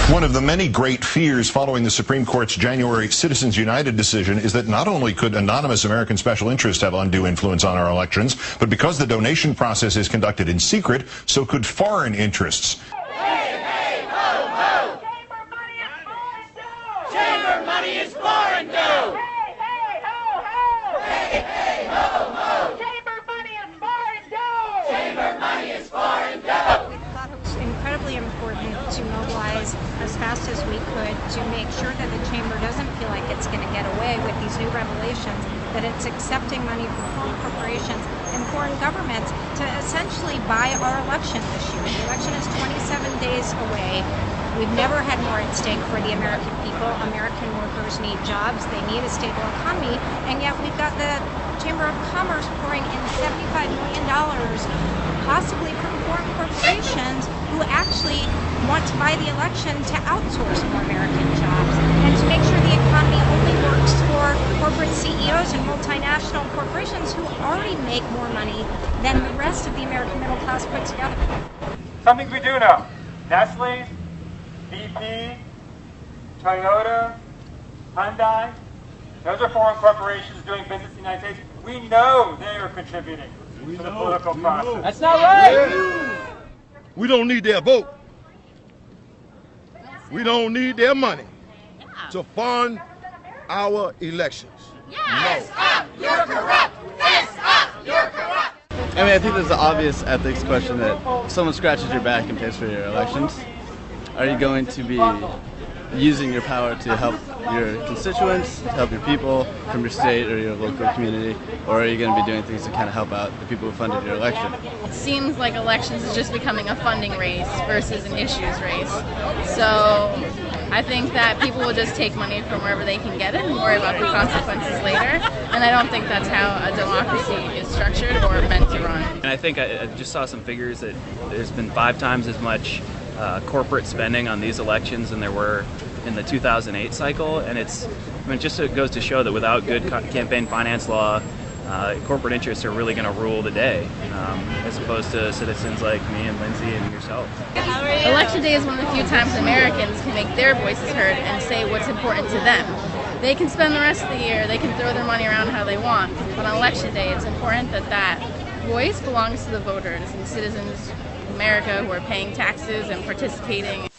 One of the many great fears following the Supreme Court's January Citizens United decision is that not only could anonymous American special interests have undue influence on our elections, but because the donation process is conducted in secret, so could foreign interests. Hey, hey, ho, ho! Chamber money is foreign dough! Chamber money is foreign dough! Hey, hey, ho, ho! Hey, hey, ho, ho! Chamber money is foreign dough! Chamber money is foreign dough! We thought it was incredibly important to mobilize as fast as we could to make sure that the chamber doesn't feel like it's going to get away with these new revelations, that it's accepting money from foreign corporations and foreign governments to essentially buy our election this year. The election is 27 days away. We've never had more at stake for the American people. American workers need jobs. They need a stable economy. And yet we've got the Chamber of Commerce pouring in $75 million, possibly from foreign corporations who actually want to buy the election to outsource more American jobs and to make sure the economy only works for corporate CEOs and multinational corporations who already make more money than the rest of the American middle class put together. Some things we do know. Nestle, BP, Toyota, Hyundai, those are foreign corporations doing business in the United States. We know they are contributing to the political process. That's not right! Yeah. We don't need their vote. We don't need their money to fund our elections. Yes, up, you're corrupt! Yes, up, you're corrupt! I mean, I think there's an obvious ethics question that if someone scratches your back and pays for your elections, are you going to be using your power to help your constituents, to help your people from your state or your local community, or are you going to be doing things to kind of help out the people who funded your election? It seems like elections is just becoming a funding race versus an issues race. So I think that people will just take money from wherever they can get it and worry about the consequences later. And I don't think that's how a democracy is structured or meant to run. And I think I just saw some figures that there's been 5 times as much corporate spending on these elections than there were in the 2008 cycle, and it just goes to show that without good campaign finance law, corporate interests are really going to rule the day, as opposed to citizens like me and Lindsay and yourself. Election day is one of the few times Americans can make their voices heard and say what's important to them. They can spend the rest of the year, they can throw their money around how they want, but on election day it's important that that voice belongs to the voters and citizens of America who are paying taxes and participating.